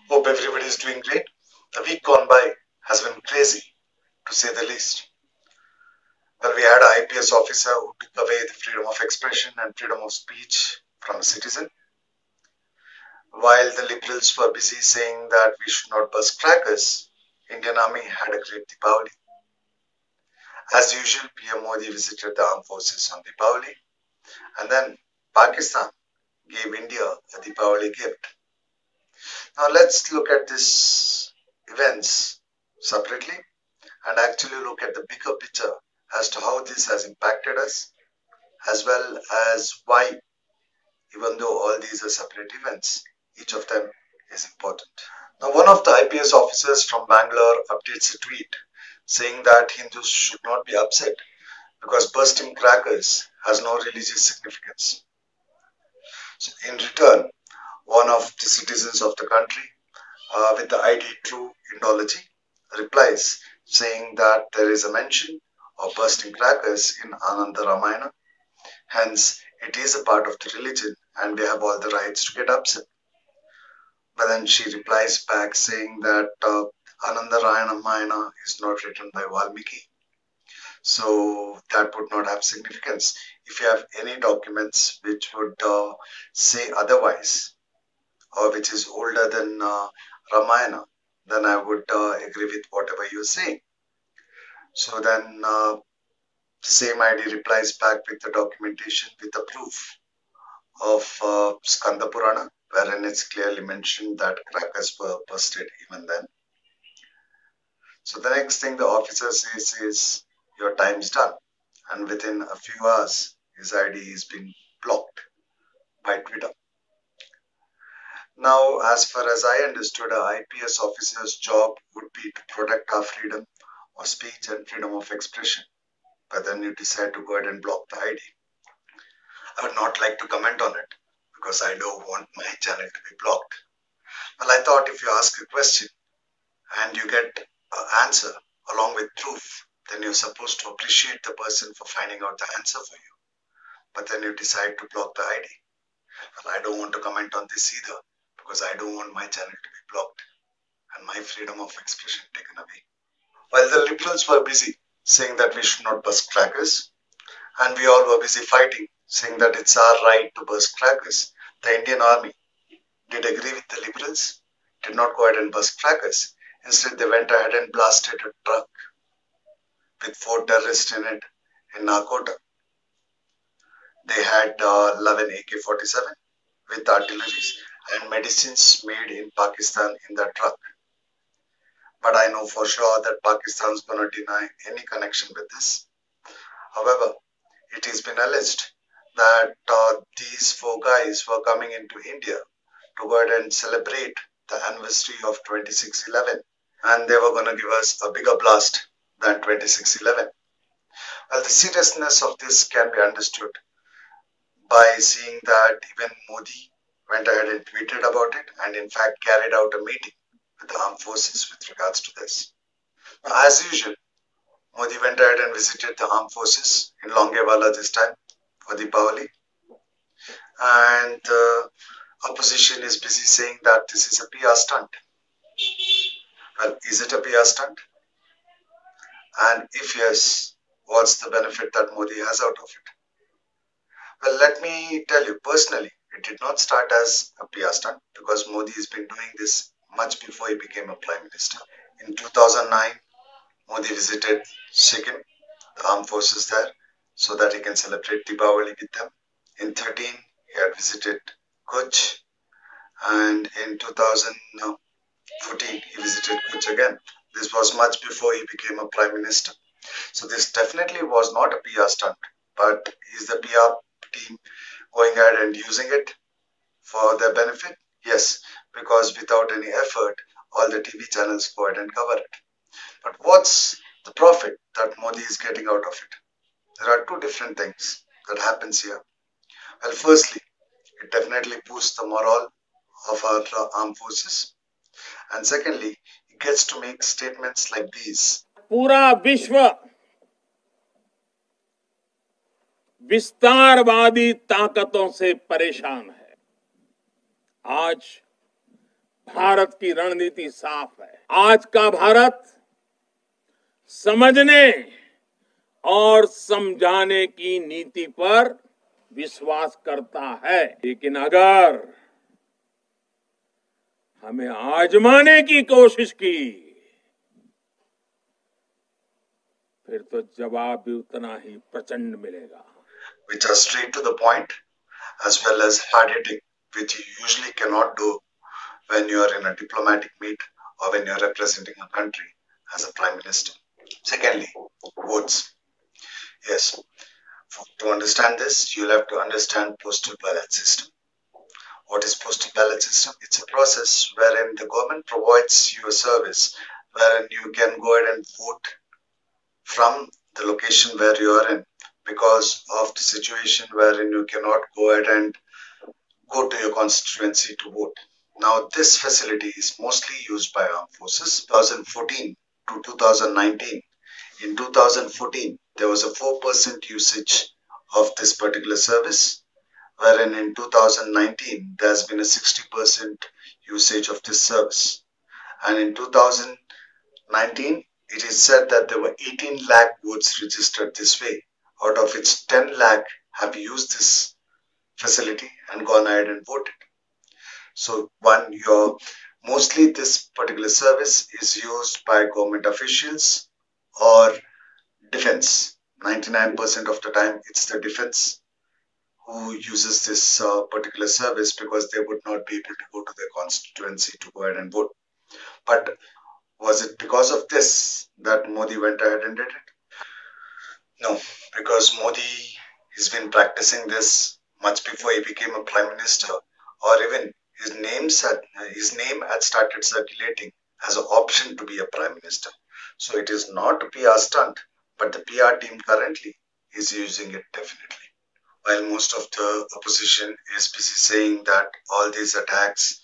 Hope everybody is doing great. The week gone by has been crazy, to say the least. Well, we had an IPS officer who took away the freedom of expression and freedom of speech from a citizen, while the liberals were busy saying that we should not burst crackers. Indian Army had a great Deepavali. As usual, PM Modi visited the armed forces on Deepavali, and then Pakistan gave India a Deepavali gift. Now let's look at these events separately and actually look at the bigger picture as to how this has impacted us, as well as why, even though all these are separate events, each of them is important. Now, one of the IPS officers from Bangalore updates a tweet saying that Hindus should not be upset because bursting crackers has no religious significance. So in return, one of the citizens of the country with the ID True Indology replies saying that there is a mention of bursting crackers in Ananda Ramayana. Hence, it is a part of the religion and we have all the rights to get upset. But then she replies back saying that Ananda Ramayana is not written by Valmiki. So that would not have significance. If you have any documents which would say otherwise, or which is older than Ramayana, then I would agree with whatever you're saying. So then same ID replies back with the documentation with the proof of Skanda Purana, wherein it's clearly mentioned that crackers were bursted even then. So the next thing the officer says is, your time's done. And within a few hours, his ID is being blocked by Twitter. Now, as far as I understood, an IPS officer's job would be to protect our freedom of speech and freedom of expression. But then you decide to go ahead and block the ID. I would not like to comment on it because I don't want my channel to be blocked. Well, I thought if you ask a question and you get an answer along with proof, then you're supposed to appreciate the person for finding out the answer for you. But then you decide to block the ID. Well, I don't want to comment on this either because I don't want my channel to be blocked and my freedom of expression taken away. While the liberals were busy saying that we should not burst crackers, and we all were busy fighting, saying that it's our right to burst crackers, the Indian Army did agree with the liberals, did not go ahead and burst crackers. Instead, they went ahead and blasted a truck with 4 terrorists in it in Nakota. They had 11 AK-47 with artilleries and medicines made in Pakistan in that truck. But I know for sure that Pakistan is going to deny any connection with this. However, it has been alleged that these 4 guys were coming into India to go ahead and celebrate the anniversary of 26/11, and they were going to give us a bigger blast than 26/11. Well, the seriousness of this can be understood by seeing that even Modi went ahead and tweeted about it and in fact carried out a meeting with the armed forces with regards to this. Now, as usual, Modi went ahead and visited the armed forces in Longewala this time for Deepavali, and the opposition is busy saying that this is a PR stunt. Well, is it a PR stunt? And if yes, what's the benefit that Modi has out of it? Well, let me tell you personally, it did not start as a PR stunt because Modi has been doing this much before he became a prime minister. In 2009, Modi visited Sikkim, the armed forces there, so that he can celebrate Deepavali with them. In 2013, he had visited Kutch, and in 2014, he visited Kutch again. This was much before he became a prime minister. So this definitely was not a PR stunt, but is the PR team going ahead and using it for their benefit? Yes, because without any effort, all the TV channels go ahead and cover it. But what's the profit that Modi is getting out of it? There are 2 different things that happens here. Well, firstly, it definitely boosts the morale of our armed forces. And secondly, he gets to make statements like these. पूरा विश्व विस्तारवादी ताकतों से परेशान है। आज भारत की रणनीति साफ है। आज का भारत समझने और समझाने की नीति पर विश्वास करता है, लेकिन अगर हमें आजमाने की कोशिश की फिर तो जवाब भी उतना ही प्रचंड मिलेगा। which are straight to the point as well as hard-hitting, which you usually cannot do when you are in a diplomatic meet or when you are representing a country as a prime minister. Secondly, votes. Yes, to understand this, you'll have to understand postal ballot system. What is postal ballot system? It's a process wherein the government provides you a service wherein you can go ahead and vote from the location where you are in, because of the situation wherein you cannot go ahead and go to your constituency to vote. Now, this facility is mostly used by armed forces. 2014 to 2019. In 2014, there was a 4% usage of this particular service, wherein in 2019, there has been a 60% usage of this service. And in 2019, it is said that there were 18 lakh votes registered this way, out of which 10 lakh have used this facility and gone ahead and voted. So mostly this particular service is used by government officials or defense. 99% of the time it's the defense who uses this particular service, because they would not be able to go to their constituency to go ahead and vote. But was it because of this that Modi went ahead and did it? No, because Modi has been practicing this much before he became a prime minister, or even his name had started circulating as an option to be a prime minister. So it is not a PR stunt, but the PR team currently is using it definitely. While most of the opposition is busy saying that all these attacks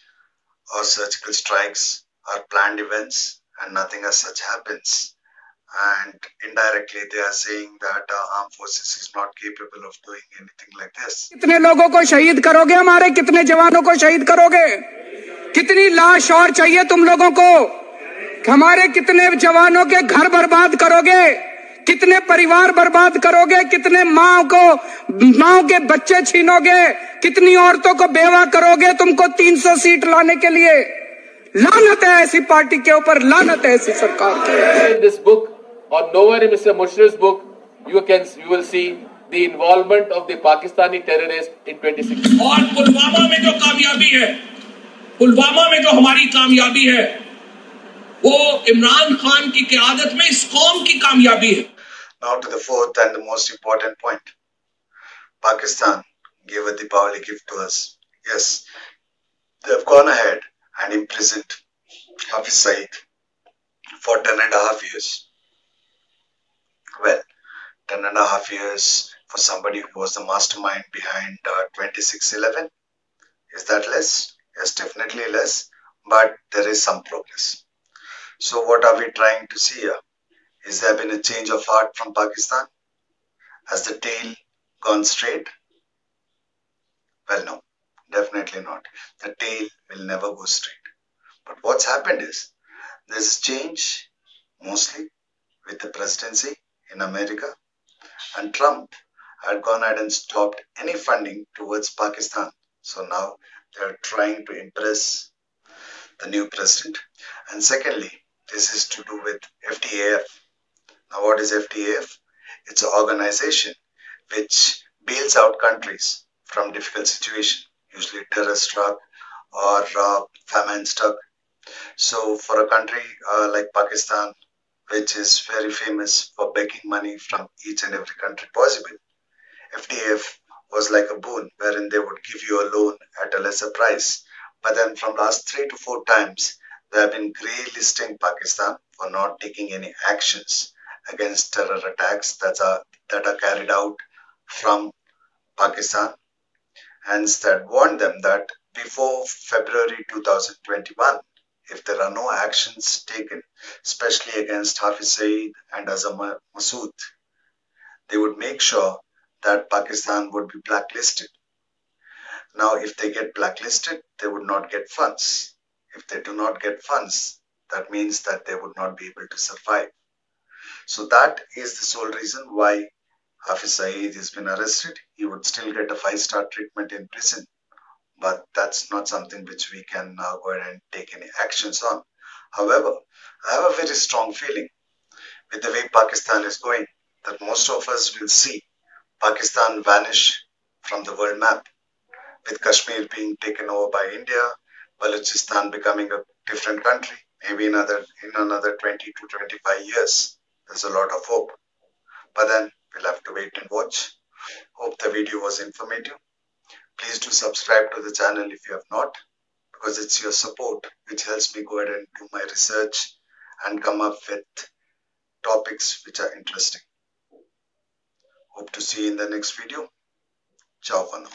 or surgical strikes are planned events and nothing as such happens, and indirectly they are saying that armed forces is not capable of doing anything like this. कितने लोगों को शहीद करोगे? हमारे कितने जवानों को शहीद करोगे? कितनी लाश और चाहिए तुम लोगों को? हमारे कितने जवानों के घर बर्बाद करोगे? कितने परिवार बर्बाद करोगे? कितने माँ के बच्चे छीनोगे? कितनी औरतों को बेवा करोगे तुमको 300 सीट लाने के लिए? लानत है ऐसी पार्टी के ऊपर, लानत है ऐसी सरकार की। In this book or nowhere in Mr. Mushrif's book you will see the involvement of the Pakistani terrorists in 2016. और पुलवामा में जो कामयाबी है, पुलवामा में जो हमारी कामयाबी है, वो इमरान खान की क़यादत में इस कौम की कामयाबी है। Now to the fourth and the most important point. Pakistan gave a Deepavali gift to us. Yes, they have gone ahead and imprisoned Hafiz Saeed for 10.5 years. Well, 10.5 years for somebody who was the mastermind behind 26/11. Is that less? Yes, definitely less, but there is some progress. So what are we trying to see here? Is there been a change of heart from Pakistan? Has the tail gone straight? Well, no, definitely not. The tail will never go straight. But what's happened is there's a change mostly with the presidency in America, and Trump had gone ahead and stopped any funding towards Pakistan. So now they're trying to impress the new president. And secondly, this is to do with FTAF. Now what is FTAF? It's an organization which bails out countries from difficult situations, usually terror struck or famine struck. So for a country like Pakistan, which is very famous for begging money from each and every country possible, FTAF was like a boon wherein they would give you a loan at a lesser price. But then from last 3 to 4 times, they have been grey listing Pakistan for not taking any actions against terror attacks that are carried out from Pakistan. Hence, that warned them that before February 2021, if there are no actions taken, especially against Hafiz Saeed and Azam Masood, they would make sure that Pakistan would be blacklisted. Now, if they get blacklisted, they would not get funds. If they do not get funds, that means that they would not be able to survive. So that is the sole reason why Hafiz Saeed has been arrested. He would still get a 5-star treatment in prison, but that's not something which we can now go ahead and take any actions on. However, I have a very strong feeling with the way Pakistan is going that most of us will see Pakistan vanish from the world map, with Kashmir being taken over by India, Balochistan becoming a different country, maybe in another 20 to 25 years. There's a lot of hope. But then we'll have to wait and watch. Hope the video was informative. Please do subscribe to the channel if you have not, because it's your support which helps me go ahead and do my research and come up with topics which are interesting. Hope to see you in the next video. Ciao for now.